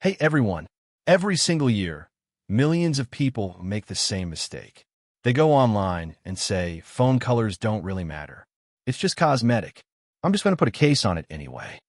Hey everyone, every single year, millions of people make the same mistake. They go online and say, phone colors don't really matter. It's just cosmetic. I'm just going to put a case on it anyway.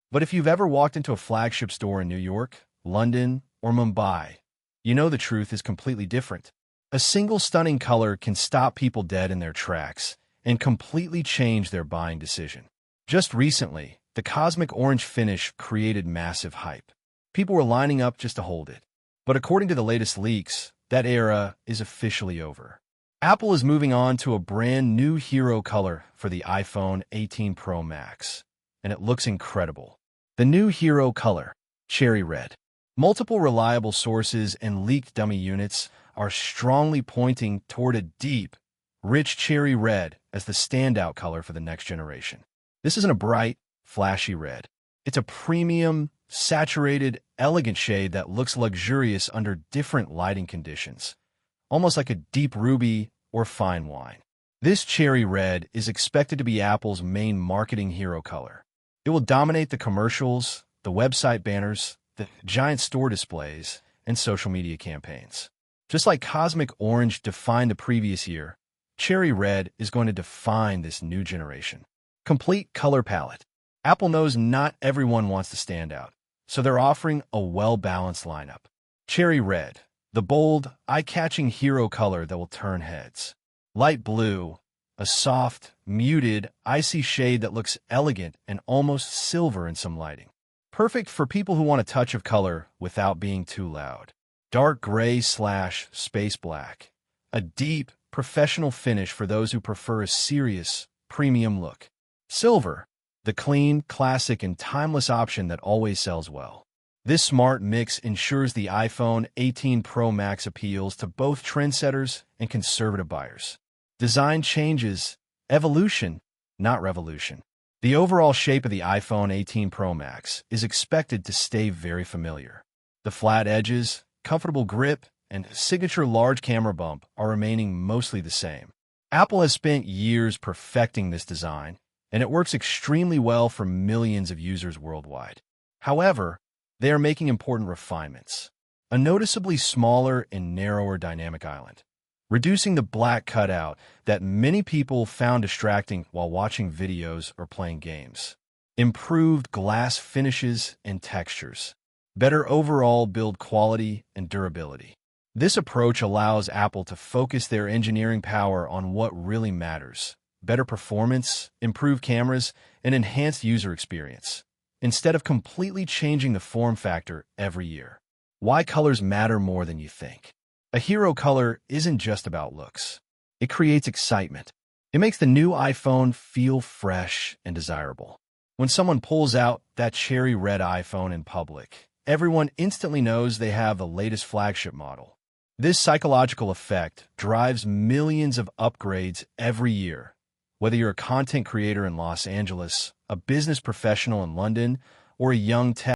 But if you've ever walked into a flagship store in New York, London, or Mumbai, you know the truth is completely different. A single stunning color can stop people dead in their tracks and completely change their buying decision. Just recently, the cosmic orange finish created massive hype. People were lining up just to hold it. But according to the latest leaks, that era is officially over. Apple is moving on to a brand new hero color for the iPhone 18 Pro Max, and it looks incredible. The new hero color, cherry red. Multiple reliable sources and leaked dummy units are strongly pointing toward a deep, rich cherry red as the standout color for the next generation. This isn't a bright, flashy red. It's a premium, saturated, elegant shade that looks luxurious under different lighting conditions, almost like a deep ruby or fine wine. This cherry red is expected to be Apple's main marketing hero color. It will dominate the commercials, the website banners, the giant store displays, and social media campaigns. Just like cosmic orange defined the previous year, cherry red is going to define this new generation. Complete color palette. Apple knows not everyone wants to stand out, so they're offering a well-balanced lineup. Cherry red, the bold, eye-catching hero color that will turn heads. Light blue, a soft, muted, icy shade that looks elegant and almost silver in some lighting. Perfect for people who want a touch of color without being too loud. Dark gray/space black, a deep, professional finish for those who prefer a serious, premium look. Silver, the clean, classic, and timeless option that always sells well. This smart mix ensures the iPhone 18 Pro Max appeals to both trendsetters and conservative buyers. Design changes, evolution, not revolution. The overall shape of the iPhone 18 Pro Max is expected to stay very familiar. The flat edges, comfortable grip, and signature large camera bump are remaining mostly the same. Apple has spent years perfecting this design, and it works extremely well for millions of users worldwide. However, they are making important refinements. A noticeably smaller and narrower dynamic island, reducing the black cutout that many people found distracting while watching videos or playing games. Improved glass finishes and textures. Better overall build quality and durability. This approach allows Apple to focus their engineering power on what really matters: better performance, improved cameras, and enhanced user experience, instead of completely changing the form factor every year. Why colors matter more than you think. A hero color isn't just about looks. It creates excitement. It makes the new iPhone feel fresh and desirable. When someone pulls out that cherry red iPhone in public, everyone instantly knows they have the latest flagship model. This psychological effect drives millions of upgrades every year. Whether you're a content creator in Los Angeles, a business professional in London, or a young tech